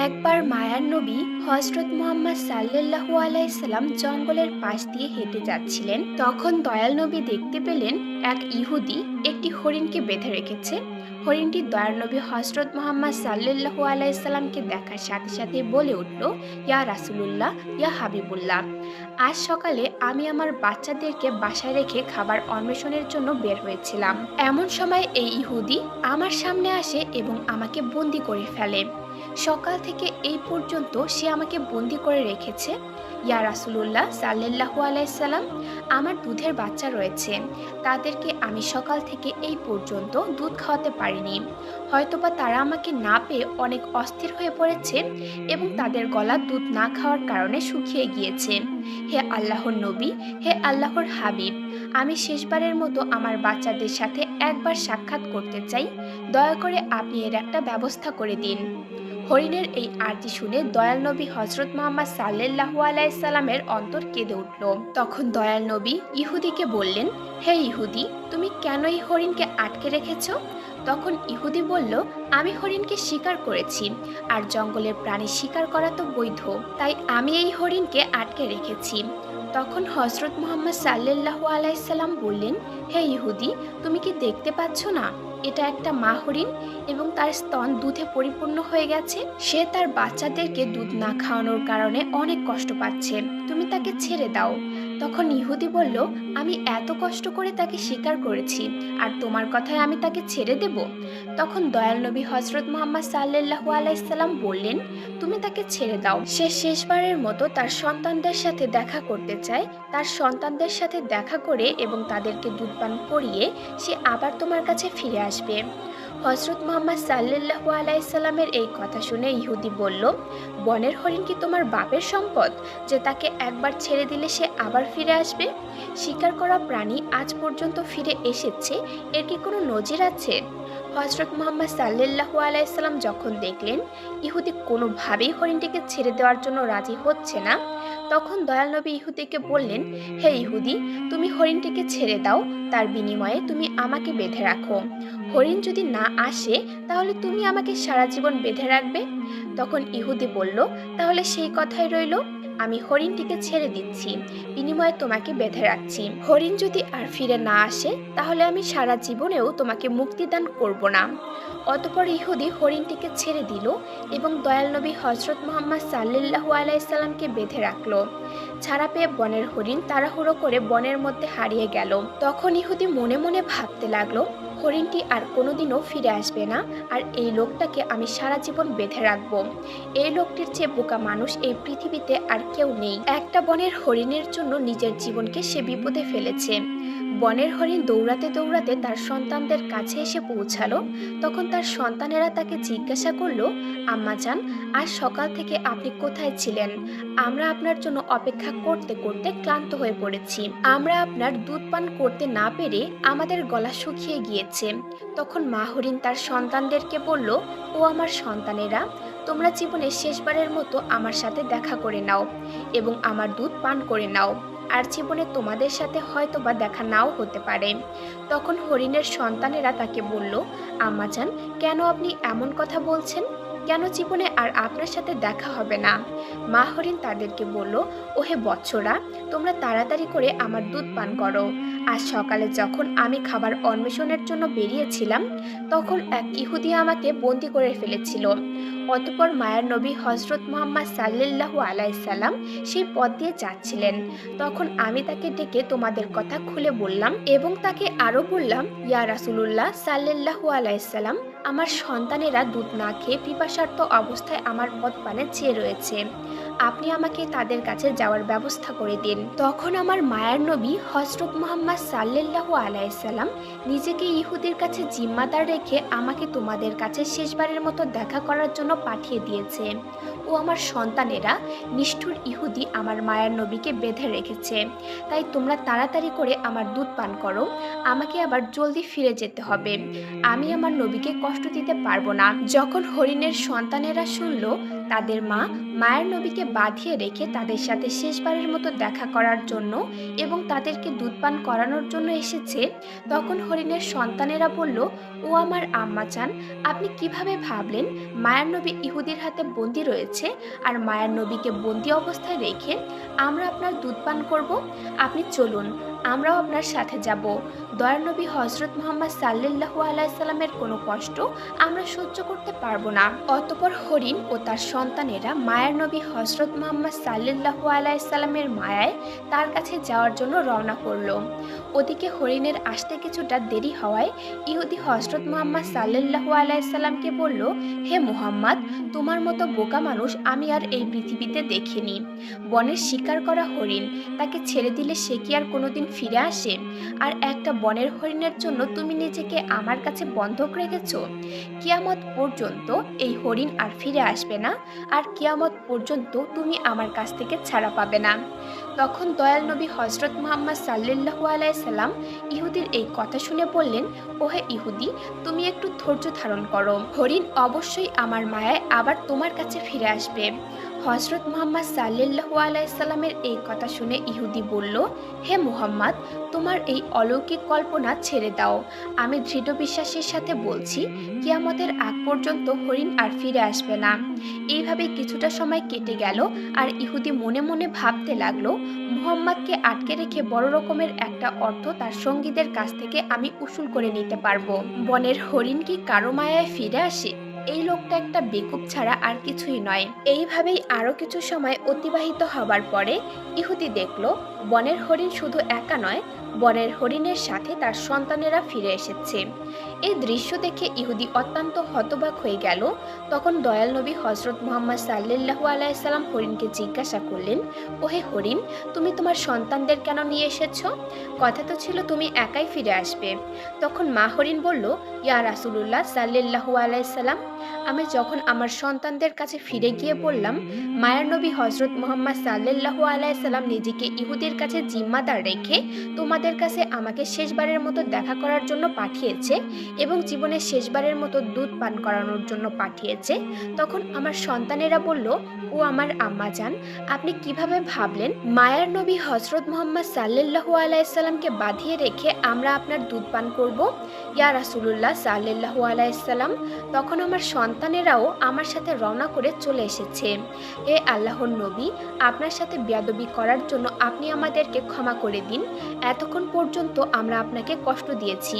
একবার মায়ার নবী হজরত মুহাম্মদ সাল্লাল্লাহু আলাইহি সাল্লাম জঙ্গলের পাশ দিয়ে হেঁটে যাচ্ছিলেন। তখন দয়াল নবী দেখতে পেলেন এক ইহুদি একটি হরিণকে বেঁধে রেখেছে। হরিণটি দয়াল নবী হজরত মুহাম্মদ সাল্লাল্লাহু আলাইহি সাল্লামকে দেখার সাথে সাথে বলে উঠল, ইয়া রাসূলুল্লাহ, ইয়া হাবিবুল্লাহ, আজ সকালে আমি আমার বাচ্চাদেরকে বাসায় রেখে খাবার অন্বেষণের জন্য বের হয়েছিলাম। এমন সময় এই ইহুদি আমার সামনে আসে এবং আমাকে বন্দি করে ফেলে। সকাল থেকে এই পর্যন্ত সে আমাকে বন্দি করে রেখেছে। ইয়া রাসূলুল্লাহ সাল্লাল্লাহু আলাইহি সাল্লাম, আমার দুধের বাচ্চা রয়েছে, তাদেরকে আমি সকাল থেকে এই পর্যন্ত দুধ খাওয়াতে পারিনি। হয়তোবা তারা আমাকে না পেয়ে অনেক অস্থির হয়ে পড়েছে এবং তাদের গলা দুধ না খাওয়ার কারণে শুকিয়ে গিয়েছে। হে আল্লাহর নবী, হে আল্লাহর হাবিব, আমি শেষবারের মতো আমার বাচ্চাদের সাথে একবার সাক্ষাৎ করতে চাই। দয়া করে আপনি এর একটা ব্যবস্থা করে দিন। হরিণের এই আরজি শুনে দয়াল নবী হজরত মুহাম্মদ সাল্লাল্লাহু আলাইহি সাল্লামের অন্তর কেঁদে উঠল। তখন দয়াল নবী ইহুদিকে বললেন, হে ইহুদি, তুমি কেন এই হরিণকে আটকে রেখেছ? তখন ইহুদি বলল, আমি হরিণকে শিকার করেছি, আর জঙ্গলের প্রাণী শিকার করা তো বৈধ, তাই আমি এই হরিণকে আটকে রেখেছি। তখন হজরত মুহাম্মদ সাল্লাল্লাহু আলাইহি সাল্লাম বললেন, হে ইহুদি, তুমি কি দেখতে পাচ্ছ না, এটা একটা মা হরিণ এবং তার স্তন দুধে পরিপূর্ণ হয়ে গেছে। সে তার বাচ্চাদেরকে দুধ না খাওয়ানোর কারণে অনেক কষ্ট পাচ্ছে, তুমি তাকে ছেড়ে দাও। তখন ইহুদি বলল, আমি এত কষ্ট করে তাকে শিকার করেছি, আর তোমার কথায় আমি তাকে ছেড়ে দেব? তখন দয়াল নবী হজরত মুহাম্মদ সাল্লাল্লাহু আলাইহি সাল্লাম বললেন, তুমি তাকে ছেড়ে দাও। সে শেষবারের মতো তার সন্তানদের সাথে দেখা করতে চায়। তার সন্তানদের সাথে দেখা করে এবং তাদেরকে দুধ পান করিয়ে সে আবার তোমার কাছে ফিরে আসবে। হজরত মুহাম্মদ সাল্লাল্লাহু আলাইহি সাল্লামের এই কথা শুনে ইহুদি বলল, বনের হরিণ কি তোমার বাপের সম্পদ যে তাকে একবার ছেড়ে দিলে সে আবার ফিরে আসবে? শিকার করা প্রাণী আজ পর্যন্ত ফিরে এসেছে, এর কি কোনো নজির আছে? হজরত মুহাম্মদ সাল্লাল্লাহু আলাইহি সাল্লাম যখন দেখলেন ইহুদি কোনোভাবেই হরিণটিকে ছেড়ে দেওয়ার জন্য রাজি হচ্ছে না, তখন দয়াল নবী ইহুদিকে বললেন, হে ইহুদি, তুমি হরিণটিকে ছেড়ে দাও, তার বিনিময়ে তুমি আমাকে বেঁধে রাখো। হরিণ যদি না আসে তাহলে তুমি আমাকে সারা জীবন বেঁধে রাখবে। তখন ইহুদি বলল, তাহলে সেই কথাই রইল, আমি হরিণটিকে ছেড়ে দিচ্ছি, বিনিময়ে তোমাকে বেঁধে রাখছি। হরিণ যদি আর ফিরে না আসে তাহলে আমি সারা জীবনেও তোমাকে মুক্তিদান করব না। অতঃপর ইহুদি হরিণটিকে ছেড়ে দিল এবং দয়াল নবী হজরত মুহাম্মদ সাল্লাল্লাহু আলাইহি সাল্লামকে বেঁধে রাখলো। ছাড়া পেয়ে বনের হরিণ তাড়াহুড়ো করে বনের মধ্যে হারিয়ে গেল। তখন ইহুদি মনে মনে ভাবতে লাগলো, হরিণটি আর কোনোদিনও ফিরে আসবে না, আর এই লোকটাকে আমি সারা জীবন বেঁধে রাখবো। এই লোকটির চেয়ে বোকা মানুষ এই পৃথিবীতে আর কেউ নেই। একটা বনের হরিণের জন্য নিজের জীবনকে সে বিপদে ফেলেছে। বনের হরিণ দৌড়াতে দৌড়াতে তার সন্তানদের কাছে এসে পৌঁছালো। তখন তার সন্তানেরা তাকে জিজ্ঞাসা করলো, আম্মাজান, আজ সকাল থেকে আপনি কোথায় ছিলেন? আমরা আপনার জন্য অপেক্ষা করতে করতে ক্লান্ত হয়ে পড়েছি। আমরা আপনার দুধ পান করতে না পেরে আমাদের গলা শুকিয়ে গিয়েছে। তখন মা হরিণ তার সন্তানদেরকে বলল, ও আমার সন্তানেরা, তোমরা জীবনে শেষবারের মতো আমার সাথে দেখা করে নাও এবং আমার দুধ পান করে নাও, আর জীবনে তোমাদের সাথে হয়তো বা দেখা নাও হতে পারে। তখন হরিণের সন্তানেরা তাকে বলল, আম্মাজান, কেন আপনি এমন কথা বলছেন? কেন জীবনে আর আপনার সাথে দেখা হবে না? মা হরিণ তাদেরকে বলল, ওহে বৎসরা, তোমরা তাড়াতাড়ি করে আমার দুধ পান করো। আজ সকালে যখন আমি খাবার অন্বেষণের জন্য বেরিয়েছিলাম, তখন এক ইহুদি আমাকে বন্দি করে ফেলেছিল। অতঃপর মায়ার নবী হজরত মুহাম্মদ সাল্লাল্লাহু আলাইহি সাল্লাম সেই পথ দিয়ে যাচ্ছিলেন। তখন আমি তাকে ডেকে তোমাদের কথা খুলে বললাম এবং তাকে আরো বললাম, ইয়া রাসূলুল্লাহ সাল্লাল্লাহু আলাইহি সাল্লাম, আমার সন্তানেরা দুধ না খেয়ে পিপাসার্ত অবস্থায় আমার পথ পানে চেয়ে রয়েছে, আপনি আমাকে তাদের কাছে যাওয়ার ব্যবস্থা করে দিন। তখন আমার মায়ার নবী হযরত মুহাম্মদ সাল্লাল্লাহু আলাইহি সাল্লাম নিজেকে ইহুদির কাছে জিম্মাদার রেখে আমাকে তোমাদের কাছে শেষবারের মতো দেখা করার জন্য পাঠিয়ে দিয়েছে। ও আমার সন্তানেরা, নিষ্ঠুর ইহুদি আমার মায়ার নবীকে বেঁধে রেখেছে, তাই তোমরা তাড়াতাড়ি করে আমার দুধ পান করো, আমাকে আবার জলদি ফিরে যেতে হবে, আমি আমার নবীকে কষ্ট দিতে পারবো না। যখন হরিণের সন্তানেরা শুনল তাদের মা মায়ের নবীকে বাঁধিয়ে রেখে তাদের সাথে শেষবারের মতো দেখা করার জন্য এবং তাদেরকে দুধ পান করানোর জন্য এসেছে, তখন হরিণের সন্তানেরা বলল, ও আমার আম্মা চান, আপনি কিভাবে ভাবলেন মায়ের মায়ার নবী ইহুদির হাতে বন্দী রয়েছে, আর মায়ার নবীকে বন্দী অবস্থায় রেখে আমরা আপনার দুধ পান করব? আপনি চলুন, আমরাও আপনার সাথে যাব। দয়ার নবী হযরত মুহাম্মদ সাল্লাল্লাহু আলাইহি সাল্লামের কোনো কষ্ট আমরা সহ্য করতে পারবো না। অতঃপর হরিণ ও তার সন্তানেরা মায়ার নবী হযরত মুহাম্মদ সাল্লাল্লাহু আলাইহি সাল্লামের মায়ায় তার কাছে যাওয়ার জন্য রওনা করলো। ওদিকে হরিণের আসতে কিছুটা দেরি হওয়ায় ইহুদি হযরত মুহাম্মদ সাল্লাল্লাহু আলাইহি সাল্লামকে বলল, হে মুহাম্মদ, তোমার মতো বোকা মানুষ আমি আর এই পৃথিবীতে দেখিনি। বনের শিকার করা হরিণ, তাকে ছেড়ে দিলে সে কি আর কোনোদিন ফিরে আসে? আর একটা বনের হরিণের জন্য তুমি নিজেকে আমার কাছে বন্ধক রেখেছো। কিয়ামত পর্যন্ত এই হরিণ আর ফিরে আসবে না, আর কিয়ামত পর্যন্ত তুমি আমার কাছ থেকে ছাড়া পাবে না। তখন দয়াল নবী হযরত মুহাম্মদ সাল্লাল্লাহু আলাইহি সাল্লাম ইহুদির এই কথা শুনে বললেন, ওহে ইহুদি, তুমি একটু ধৈর্য ধারণ করো, হরিণ অবশ্যই আমার মায়ায় আবার তোমার কাছে ফিরে আসবে। হযরত মুহাম্মদ সাল্লাল্লাহু আলাইহি সাল্লামের এই কথা শুনে ইহুদি বলল, হে মুহাম্মদ, তোমার এই অলৌকিক কল্পনা ছেড়ে দাও। আমি দৃঢ় বিশ্বাসের সাথে বলছি, কিয়ামতের আগ পর্যন্ত হরিণ আর ফিরে আসবে না। এইভাবে কিছুটা সময় কেটে গেল, আর ইহুদি মনে মনে ভাবতে লাগলো, মুহাম্মদকে আটকে রেখে বড় রকমের একটা অর্থ তার সঙ্গীদের কাছ থেকে আমি উসুল করে নিতে পারবো। বনের হরিণ কি কারো মায়ায় ফিরে আসে? এই লোকটা একটা বেকুব ছাড়া আর কিছুই নয়। এইভাবেই আরো কিছু সময় অতিবাহিত হবার পরে ইহুদি দেখলো, বনের হরিণ শুধু একা নয়, বনের হরিণের সাথে তার সন্তানেরা ফিরে এসেছে। এই দৃশ্য দেখে ইহুদি অত্যন্ত হতবাক হয়ে গেল। তখন দয়াল নবী হযরত মুহাম্মদ সাল্লাল্লাহু আলাইহি সাল্লাম হরিণকে জিজ্ঞাসা করলেন, ওহে হরিণ, তুমি তোমার সন্তানদের কেন নিয়ে এসেছো? কথা তো ছিল তুমি একাই ফিরে আসবে। তখন মা হরিণ বলল, ইয়া রাসূলুল্লাহ সাল্লাল্লাহু আলাইহি সাল্লাম, আমি যখন আমার সন্তানদের কাছে ফিরে গিয়ে বললাম, মায়ার নবী হযরত মুহাম্মদ সাল্লাল্লাহু আলাইহি সাল্লাম নিজেকে ইহুদির কাছে জিম্মাদার রেখে তোমাদের কাছে আমাকে শেষবারের মতো দেখা করার জন্য পাঠিয়েছে এবং জীবনের শেষবারের মতো দুধ পান করানোর জন্য পাঠিয়েছে, তখন আমার সন্তানেরা বলল, ও আমার আম্মাজান, আপনি কিভাবে ভাবলেন মায়ার নবী হযরত মুহাম্মদ সাল্লাল্লাহু আলাইহি সাল্লামকে বাঁধিয়ে রেখে আমরা আপনার দুধ পান করব? ইয়া রাসূলুল্লাহ সাল্লাল্লাহু আলাইহি সাল্লাম, তখন আমার সন্তানেরাও আমার সাথে রওনা করে চলে এসেছে। হে আল্লাহর নবী, আপনার সাথে বেয়াদবি করার জন্য আপনি আমাদেরকে ক্ষমা করে দিন। এতক্ষণ পর্যন্ত আমরা আপনাকে কষ্ট দিয়েছি।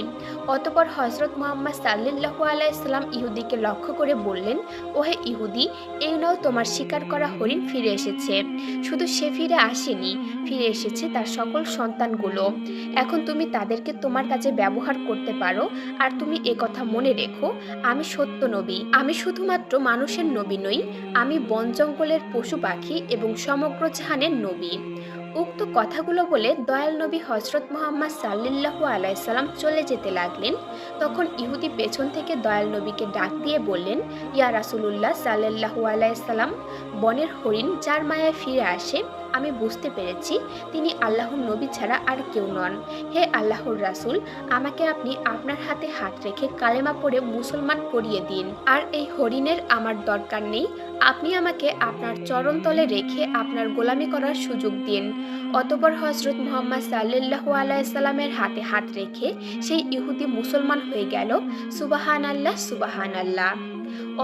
অতঃপর হযরত মুহাম্মদ সাল্লাল্লাহু আলাইহি সাল্লাম ইহুদিকে লক্ষ্য করে বললেন, ওহে ইহুদি, এই নাও তোমার শিকার করা হরিণ ফিরে এসেছে। শুধু সে ফিরে আসেনি, ফিরে এসেছে তার সকল সন্তানগুলো। এখন তুমি তাদেরকে তোমার কাজে ব্যবহার করতে পারো। আর তুমি একথা মনে রেখো, আমি সত্য নবী। আমি শুধুমাত্র মানুষের নবী নই, আমি বন জঙ্গলের পশু পাখি এবং সমগ্র জাহানের নবী। উক্ত কথাগুলো বলে দয়াল নবী হযরত মুহাম্মদ সাল্লাল্লাহু আলাইহি সাল্লাম চলে যেতে লাগলেন। তখন ইহুদি পেছন থেকে দয়াল নবীকে ডাক দিয়ে বললেন, ইয়া রাসূলুল্লাহ সাল্লাল্লাহু আলাইহি সাল্লাম, বনের হরিণ যার মায়ায় ফিরে আসে, আমি বুঝতে পেরেছি তিনি আল্লাহর নবী ছাড়া আর কেউ নন। হে আল্লাহর রাসূল, আমাকে আপনি আপনার হাতে হাত রেখে কালেমা পড়ে মুসলমান করিয়ে দিন। আর এই হরিণের আমার দরকার নেই, আপনি আমাকে আপনার চরণতলে রেখে আপনার গোলামি করার সুযোগ দিন। অতঃপর হযরত মুহাম্মদ সাল্লাল্লাহু আলাইহি সাল্লামের হাতে হাত রেখে সেই ইহুদি মুসলমান হয়ে গেল। সুবহানাল্লাহ, সুবহানাল্লাহ।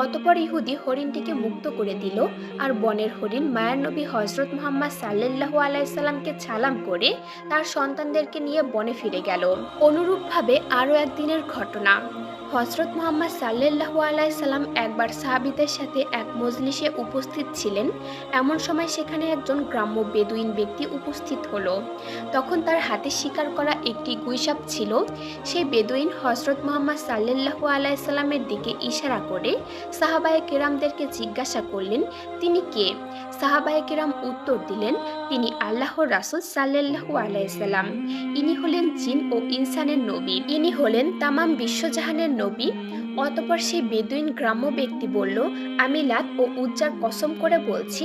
অতঃপর ইহুদি হরিণটিকে মুক্ত করে দিল, আর বনের হরিণ মায়ার নবী হযরত মুহাম্মদ সাল্লাল্লাহু আলাইহি সাল্লামকে সালাম করে তার সন্তানদেরকে নিয়ে বনে ফিরে গেল। অনুরূপভাবে আরও একদিনের ঘটনা। হযরত মুহাম্মদ সাল্লাল্লাহু আলাইহি সাল্লাম একবার সাহাবীদের সাথে এক মজলিসে উপস্থিত ছিলেন। এমন সময় সেখানে একজন গ্রাম্য বেদুইন ব্যক্তি উপস্থিত হলো। তখন তার হাতে শিকার করা একটি গুইসাপ ছিল। সেই বেদুইন হযরত মুহাম্মদ সাল্লাল্লাহু আলাইহি সাল্লামের দিকে ইশারা করে সাহাবায়ে কেরামদেরকে জিজ্ঞাসা করলেন, তিনি কে? সাহাবায়ে কেরাম উত্তর দিলেন, তিনি আল্লাহর রাসূল সাল্লাল্লাহু আলাইহি সাল্লাম। ইনি হলেন জিন ও ইনসানের নবী, ইনি হলেন তামাম বিশ্বজাহানের নবী। অতঃপর সেই বেদুইন গ্রাম্য ব্যক্তি বলল, আমি লাত ও উজ্জার কসম করে বলছি,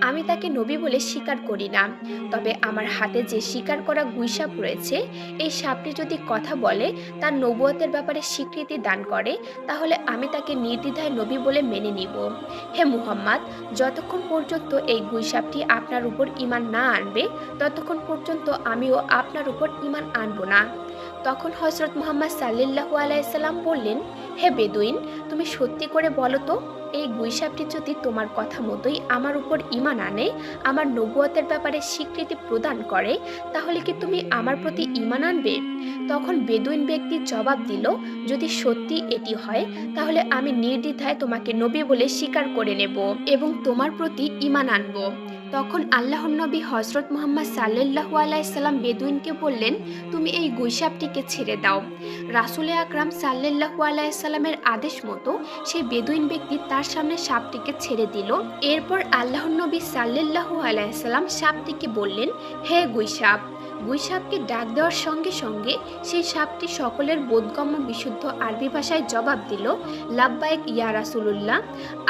আমি তাকে নবী বলে স্বীকার করি না। তবে আমার হাতে যে শিকার করা গুইসাপ রয়েছে, এই সাপটি যদি কথা বলে, তার নবুয়তের ব্যাপারে স্বীকৃতি দান করে, তাহলে আমি তাকে নির্দ্বিধায় নবী বলে মেনে নিব। হে মুহাম্মদ, যতক্ষণ পর্যন্ত এই গুইসাপটি আপনার উপর ঈমান না আনবে, ততক্ষণ পর্যন্ত আমিও আপনার উপর ঈমান আনব না। তখন হযরত মুহাম্মদ সাল্লাল্লাহু আলাইহি সাল্লাম বললেন, হে বেদুইন, তুমি সত্যি করে বলো তো, এই গুইসাপটি যদি তোমার কথা মতোই আমার উপর ঈমান আনে, আমার নবুয়তের ব্যাপারে স্বীকৃতি প্রদান করে, তাহলে কি তুমি আমার প্রতি ঈমান আনবে? তখন বেদুইন ব্যক্তি জবাব দিল, যদি সত্যি এটি হয়, তাহলে আমি নির্দ্বিধায় তোমাকে নবী বলে স্বীকার করে নেব এবং তোমার প্রতি ঈমান আনব। তখন আল্লাহর নবী হজরত মুহাম্মদ সাল্লাল্লাহু আলাইহি সাল্লাম বেদুইনকে বললেন, তুমি এই গুইসাপটিকে ছেড়ে দাও। রাসূলে আকরাম সাল্লাল্লাহু আলাইহি সাল্লামের আদেশ মতো সেই বেদুইন ব্যক্তি তার সামনে সাপটিকে ছেড়ে দিল। এরপর আল্লাহর নবী সাল্লাল্লাহু আলাইহি সাল্লাম সাপটিকে বললেন, হে গুইসাপ। গুইসাপকে ডাক দেওয়ার সঙ্গে সঙ্গে সেই সাপটি সকলের বোধগম্য বিশুদ্ধ আরবি ভাষায় জবাব দিল, লাব্বাইক ইয়া রাসূলুল্লাহ,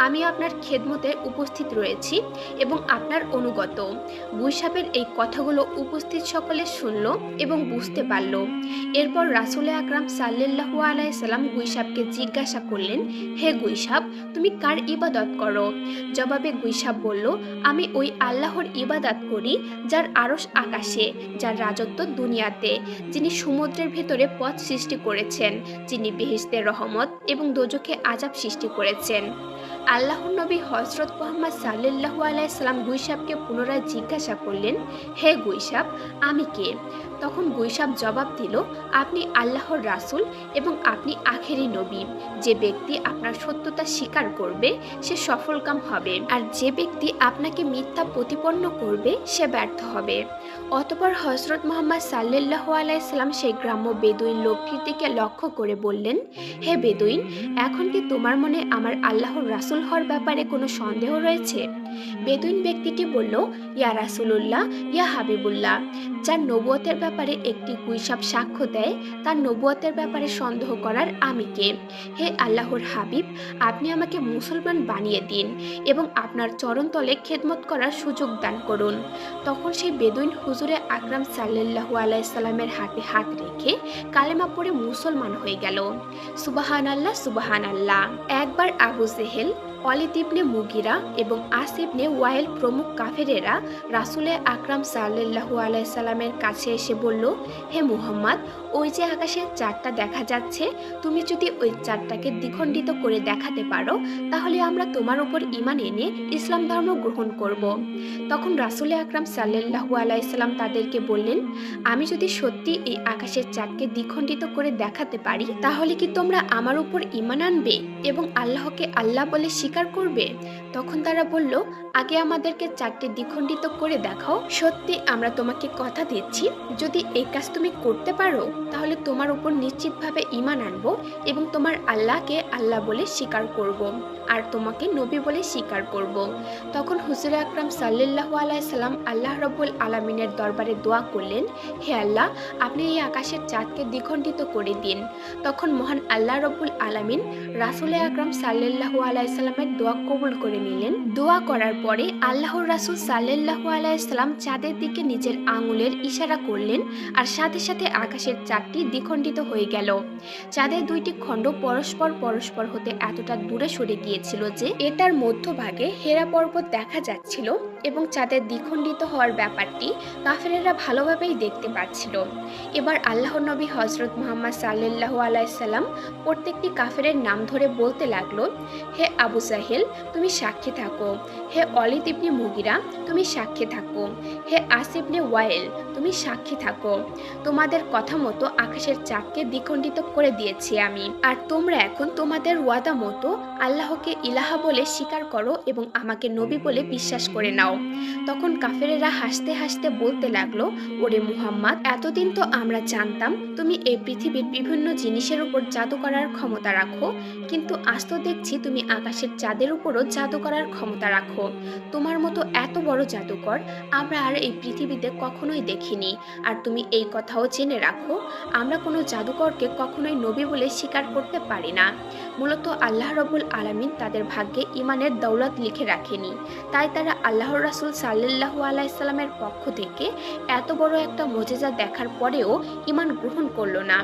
আমি আপনার খেদমতে উপস্থিত রয়েছি এবং আপনার অনুগত। গুইসাপের এই কথাগুলো উপস্থিত সকলে শুনল এবং বুঝতে পারল। এরপর রাসূলে আকরাম সাল্লাল্লাহু আলাইহি সাল্লাম গুইসাপকে জিজ্ঞাসা করলেন, হে গুইসাপ, তুমি কার ইবাদত করো? জবাবে গুইসাপ বলল, আমি ওই আল্লাহর ইবাদত করি যার আরশ আকাশে, যার রাজত্ব দুনিয়াতে, যিনি সমুদ্রের ভেতরে পথ সৃষ্টি করেছেন, যিনি বেহেশতের রহমত এবং দোজখে আযাব সৃষ্টি করেছেন। আল্লাহর নবী হযরত মুহাম্মদ সাল্লাল্লাহু আলাইহি সাল্লাম গুইসাপকে পুনরায় জিজ্ঞাসা করলেন, হে গুইসাপ, আমি কে? তখন গুইসাপ জবাব দিল, আপনি আল্লাহর রাসূল এবং আপনি আখেরি নবী। যে ব্যক্তি আপনার সত্যতা স্বীকার করবে সে সফলকাম হবে, আর যে ব্যক্তি আপনাকে মিথ্যা প্রতিপন্ন করবে সে ব্যর্থ হবে। অতঃপর হযরত মুহাম্মদ সাল্লাল্লাহু আলাইহি সাল্লাম সেই গ্রাম্য বেদুইন লোকটির দিকে লক্ষ্য করে বললেন, হে বেদুইন, এখন কি তোমার মনে আমার আল্লাহর রাসূল হওয়ার ব্যাপারে কোনো সন্দেহ রয়েছে? বেদুইন ব্যক্তিটি বলল, ইয়া রাসূলুল্লাহ, ইয়া হাবিবুল্লাহ, যার নবুয়তের ব্যাপারে একটি গুইসাপ সাক্ষ্য দেয়, তার নবুয়তের ব্যাপারে সন্দেহ করার আমি কে? হে আল্লাহর হাবিব, আপনি আমাকে মুসলমান বানিয়ে দিন এবং আপনার চরণতলে খেদমত করার সুযোগ দান করুন। তখন সেই বেদুইন হুজুরে আকরাম সাল্লাল্লাহু আলাইহি সাল্লামের হাতে হাত রেখে কালেমা পড়ে মুসলমান হয়ে গেল। সুবহানাল্লাহ, সুবহানাল্লাহ। একবার আবু জেহেল, ওয়ালিদ ইবনে মুগিরা এবং আস ইবনে ওয়াইল প্রমুখ কাফেরেরা রাসূলে আকরাম সাল্লাল্লাহু আলাইহি সাল্লামের কাছে এসে বলল, হে মুহাম্মদ, ওই যে আকাশের চাঁদটা দেখা যাচ্ছে, তুমি যদি ওই চাঁদটাকে দ্বিখণ্ডিত করে দেখাতে পারো, তাহলে আমরা তোমার উপর ঈমান এনে ইসলাম ধর্ম গ্রহণ করব। তখন রাসূলে আকরাম সাল্লাল্লাহু আলাইহি সাল্লাম তাদেরকে বললেন, আমি যদি সত্যি এই আকাশের চাঁদকে দ্বিখণ্ডিত করে দেখাতে পারি, তাহলে কি তোমরা আমার উপর ঈমান আনবে এবং আল্লাহকে আল্লাহ বলে স্বীকার করবে? তখন তারা বলল, আগে আমাদেরকে চাঁদটি দ্বিখণ্ডিত করে দেখাও। সত্যি আমরা তোমাকে কথা দিচ্ছি, যদি এই কাজ তুমি করতে পারো, তাহলে তোমার উপর নিশ্চিতভাবে ঈমান আনবো এবং তোমার আল্লাহকে আল্লাহ বলে স্বীকার করব আর তোমাকে নবী বলে স্বীকার করব। তখন হুজুরে আকরাম সাল্লাল্লাহু আলাইহি সাল্লাম আল্লাহ রাব্বুল আলামিনের দরবারে দোয়া করলেন, হে আল্লাহ, আপনি এই আকাশের চাঁদকে দ্বিখণ্ডিত করে দিন। তখন মহান আল্লাহ রাব্বুল আলামিন রাসূলে আকরাম সাল্লাল্লাহু আলাইহি সাল্লামের দোয়া কবুল করে নিলেন। দোয়া করার পরে আল্লাহর রাসূল সাল্লাল্লাহু আলাইহি সাল্লাম চাঁদের দিকে নিজের আঙুলের ইশারা করলেন আর সাথে সাথে আকাশের চাঁদটি দ্বিখণ্ডিত হয়ে গেল। চাঁদের দুইটি খণ্ড পরস্পর পরস্পর হতে এতটা দূরে সরে গিয়েছিল যে এটার মধ্যভাগে হেরা পর্বত দেখা যাচ্ছিল এবং চাঁদের দ্বিখণ্ডিত হওয়ার ব্যাপারটি কাফেরেরা ভালোভাবেই দেখতে পাচ্ছিল। এবার আল্লাহর নবী হযরত মুহাম্মদ সাল্লাল্লাহু আলাইহি সাল্লাম প্রত্যেকটি কাফেরের নাম ধরে বলতে লাগলো, হে আবু জাহেল, তুমি সাক্ষী থাকো। হে ওয়ালিদ ইবনে মুগিরা, তুমি সাক্ষী থাকো। হে আস ইবনে ওয়াইল, তুমি সাক্ষী থাকো। তোমাদের কথা মতো আকাশের চাঁদকে দ্বিখণ্ডিত করে দিয়েছি আমি, আর তোমরা এখন তোমাদের ওয়াদা মতো আল্লাহকে ইলাহা বলে স্বীকার করো এবং আমাকে নবী বলে বিশ্বাস করে নাও। তখন কাফেরেরা হাসতে হাসতে বলতে লাগলো, ওরে মুহাম্মদ, এতদিন তো আমরা জানতাম তুমি এই পৃথিবীর বিভিন্ন জিনিসের উপর জাদু করার ক্ষমতা রাখো, কিন্তু আজ তো দেখছি তুমি আকাশের চাঁদের উপরও জাদু করার ক্ষমতা রাখো। তোমার মতো এত বড় জাদুকর আমরা আর এই পৃথিবীতে কখনোই দেখিনি। আর তুমি এই কথাও জেনে রাখো, আমরা কোনো জাদুকরকে কখনোই নবী বলে স্বীকার করতে পারি না। মূলত আল্লাহ রাব্বুল আলামিন তাদের ভাগ্যে ঈমানের দৌলত লিখে রাখেনি, তাই তারা আল্লাহর রাসূল সাল্লাল্লাহু আলাইহি সাল্লামের পক্ষ থেকে এত বড় একটা মুজিজা দেখার পরেও ঈমান গ্রহণ করলো না।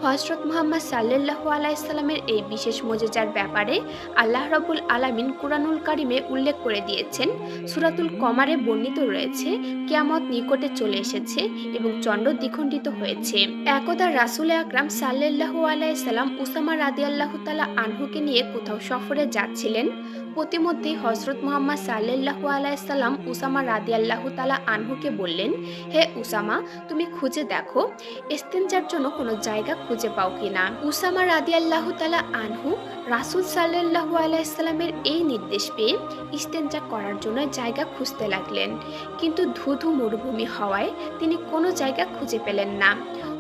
হযরত মুহাম্মদ সাল্লাল্লাহু আলাইহি সাল্লামের এই বিশেষ মুজিজার ব্যাপারে আল্লাহ রাব্বুল আলামিন কুরআনুল কারীমে উল্লেখ করে দিয়েছেন। সূরাতুল কমারে বর্ণিত রয়েছে, কিয়ামত নিকটে চলে এসেছে এবং চন্দ্র দ্বিখণ্ডিত হয়েছে। একদা রাসূল আকরাম সাল্লাল্লাহু আলাইহি সাল্লাম উসামা রাদিয়াল্লাহু তাআলা আনহুকে নিয়ে কোথাও সফরে যাচ্ছিলেন। প্রতিমধ্যে হযরত মুহাম্মদ সাল্লাল্লাহু আলাইহি সাল্লাম উসামা রাদিয়াল্লাহু তাআলা আনহুকে বললেন, হে উসামা, তুমি খুঁজে দেখো ইস্তেনজার জন্য কোনো জায়গা খুঁজে পাও কিনা। উসামা রাদিয়াল্লাহু তাআলা আনহু রাসূল সাল্লাল্লাহু আলাইহি সাল্লামের এই নির্দেশ পেয়ে ইস্তেনজা করার জন্য জায়গা খুঁজতে লাগলেন, কিন্তু ধুধু মরুভূমি হওয়ায় তিনি কোনো জায়গা খুঁজে পেলেন না।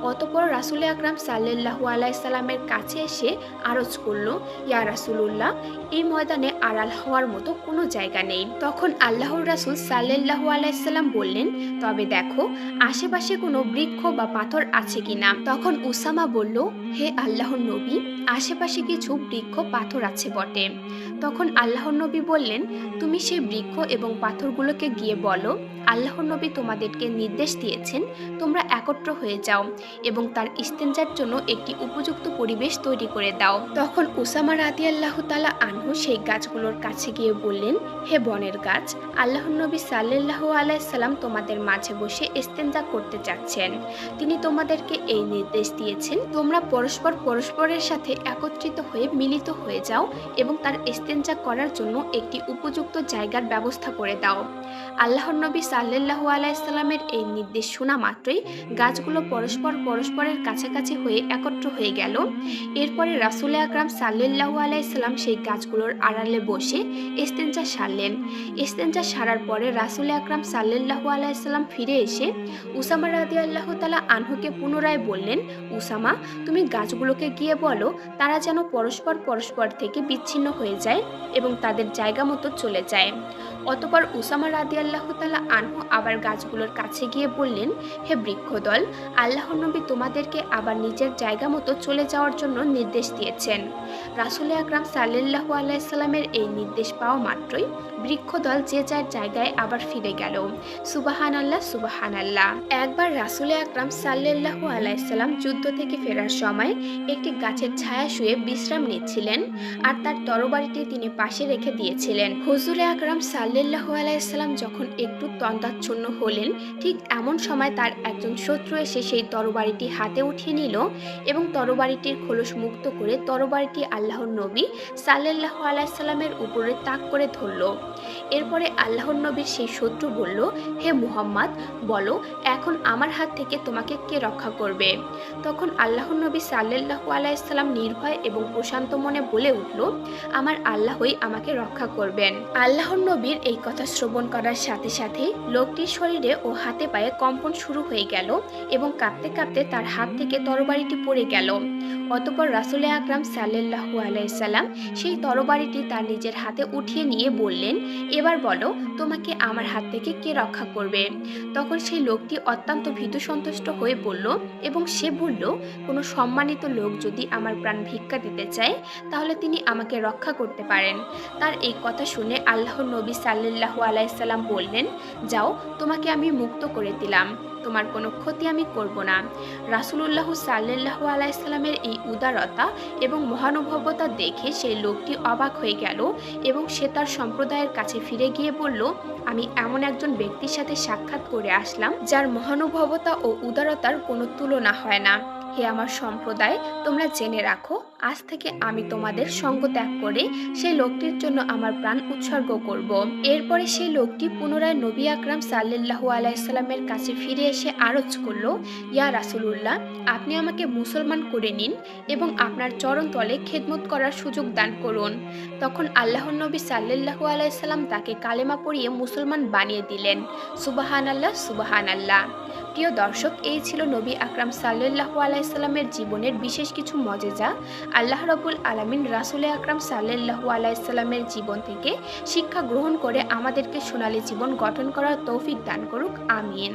অতঃপর রাসূল আকরাম সাল্লাল্লাহু আলাইহি সাল্লামের কাছে এসে আরজ করল, ইয়া রাসূলুল্লাহ, এই ময়দানে আড়াল হওয়ার মতো কোনো জায়গা নেই। তখন আল্লাহর রাসূল সাল্লাল্লাহু আলাইহি সাল্লাম বললেন, তবে দেখো আশেপাশে কোনো বৃক্ষ বা পাথর আছে কিনা। তখন উসামা বলল, হে আল্লাহর নবী, আশেপাশে কিছু বৃক্ষ পাথর আছে বটে। তখন আল্লাহর নবী বললেন, তুমি সেই বৃক্ষ এবং পাথরগুলোকে গিয়ে বলো, আল্লাহর নবী তোমাদেরকে নির্দেশ দিয়েছেন তোমরা একত্র হয়ে যাও এবং তার ইস্তেনজার জন্য একটি উপযুক্ত পরিবেশ তৈরি করে দাও। তখন উসামা রাদিয়াল্লাহু তাআলা আনহু সেই গাছগুলোর কাছে গিয়ে বললেন, হে বনের গাছ, আল্লাহর নবী সাল্লাল্লাহু আলাইহি সাল্লাম তোমাদের মাঝে বসে ইস্তেনজা করতে চাচ্ছেন। তিনি তোমাদেরকে এই নির্দেশ দিয়েছেন, তোমরা পরস্পরের সাথে একত্রিত হয়ে মিলিত হয়ে যাও এবং তার ইস্তেনজা করার জন্য একটি উপযুক্ত জায়গার ব্যবস্থা করে দাও। আল্লাহর নবী সাল্লাল্লাহু আলাইহি সাল্লামের এই নির্দেশ শোনা মাত্রই গাছগুলো পরস্পরের কাছাকাছি হয়ে একত্র হয়ে গেল। এরপরে রাসূল আকরাম সাল্লাল্লাহু আলাইহি সাল্লাম সেই গাছগুলোর আড়ালে বসে ইস্তেনজা সারলেন। ইস্তেনজা সারার পরে রাসূল আকরাম সাল্লাল্লাহু আলাইহি সাল্লাম ফিরে এসে উসামা রাদিয়াল্লাহু তাআলা আনহুকে পুনরায় বললেন, উসামা, তুমি গাছগুলোকে গিয়ে বলো তারা যেন পরস্পর থেকে বিচ্ছিন্ন হয়ে যায় এবং তাদের জায়গা মতো চলে যায়। অতঃপর উসামা রাদিয়াল্লাহু তাআলা আনহু আবার গাছগুলোর কাছে গিয়ে বললেন, হে বৃক্ষদল, আল্লাহর নবী তোমাদেরকে আবার নিজের জায়গা মতো চলে যাওয়ার জন্য নির্দেশ দিয়েছেন। রাসূল আকরাম সাল্লাল্লাহু আলাইহি সাল্লামের এই নির্দেশ পাওয়া মাত্রই বৃক্ষদল যে যার জায়গায় আবার ফিরে গেল। সুবহানাল্লাহ, সুবহানাল্লাহ। একবার রাসূল আকরাম সাল্লাল্লাহু আলাইহি সাল্লাম যুদ্ধ থেকে ফেরার সময় একটি গাছের ছায়া শুয়ে বিশ্রাম নিচ্ছিলেন আর তার তরবারিটি তিনি পাশে রেখে দিয়েছিলেন। হুজুরে আকরাম সাল্লাল্লাহু আলাইহি সাল্লাম যখন একটু তন্দ্রাচ্ছন্ন হলেন, ঠিক এমন সময় তার একজন শত্রু এসে সেই তরবারিটি হাতে উঠিয়ে নিল এবং তরবারিটির খোলস মুক্ত করে তরবারিটি আল্লাহর নবী সাল্লাল্লাহু আলাইহি সাল্লামের উপরে তাক করে ধরল। এরপরে আল্লাহর নবীর সেই শত্রু বলল, হে মুহাম্মদ, বলো এখন আমার হাত থেকে তোমাকে কে রক্ষা করবে। তখন আল্লাহর নবী সাল্লাল্লাহু আলাইহি সাল্লাম নির্ভয় এবং প্রশান্ত মনে বলে উঠল, আমার আল্লাহই আমাকে রক্ষা করবেন। আল্লাহর নবীর এই কথা শ্রবণ করার সাথে সাথে লোকটির শরীরে ও হাতে পায়ে কম্পন শুরু হয়ে গেল এবং কাঁপতে কাঁপতে তার হাত থেকে তরবারিটি পড়ে গেল। অতঃপর রাসূল আকরাম সাল্লাল্লাহু আলাইহি সাল্লাম সেই তরবারিটি তার নিজের হাতে উঠিয়ে নিয়ে বললেন, এবার বলো তোমাকে আমার হাত থেকে কে রক্ষা করবে। তখন সেই লোকটি অত্যন্ত ভীতু সন্তুষ্ট হয়ে বলল এবং সে বলল, কোনো সম্মানিত লোক যদি আমার প্রাণ ভিক্ষা দিতে চায় তাহলে তিনি আমাকে রক্ষা করতে পারেন। তার এই কথা শুনে আল্লাহর নবী সাল্লাল্লাহু আলাইহি সাল্লাম বললেন, যাও, তোমাকে আমি মুক্ত করে দিলাম, তোমার কোনো ক্ষতি আমি করব না। রাসূলুল্লাহ সাল্লাল্লাহু আলাইহি সাল্লামের এই উদারতা এবং মহানুভবতা দেখে সেই লোকটি অবাক হয়ে গেল এবং সে তার সম্প্রদায়ের কাছে ফিরে গিয়ে বলল, আমি এমন একজন ব্যক্তির সাথে সাক্ষাৎ করে আসলাম যার মহানুভবতা ও উদারতার কোনো তুলনা হয় না। হে আমার সম্প্রদায়, তোমরা জেনে রাখো, আজ থেকে আমি তোমাদের সঙ্গ ত্যাগ করে সেই লোকটির জন্য আমার প্রাণ উৎসর্গ করব। এরপরে সেই লোকটি পুনরায় নবী আকরাম সাল্লাল্লাহু আলাইহি সাল্লামের কাছে ফিরে এসে আরজ করল, ইয়া রাসূলুল্লাহ, আপনি আমাকে মুসলমান করে নিন এবং আপনার চরণ তলে খেদমত করার সুযোগ দান করুন। তখন আল্লাহর নবী সাল্লাল্লাহু আলাইহি সাল্লাম তাকে কালেমা পড়িয়ে মুসলমান বানিয়ে দিলেন। সুবহানাল্লাহ, সুবহানাল্লাহ। প্রিয় দর্শক, এই ছিল নবী আকরাম সাল্লাল্লাহু আলাইহি সাল্লামের জীবনের বিশেষ কিছু মজেজা। আল্লাহ রাব্বুল আলামিন রাসূল আকরাম সাল্লাল্লাহু আলাইহি সাল্লামের জীবন থেকে শিক্ষা গ্রহণ করে আমাদেরকে সোনালী জীবন গঠন করার তৌফিক দান করুক। আমিন।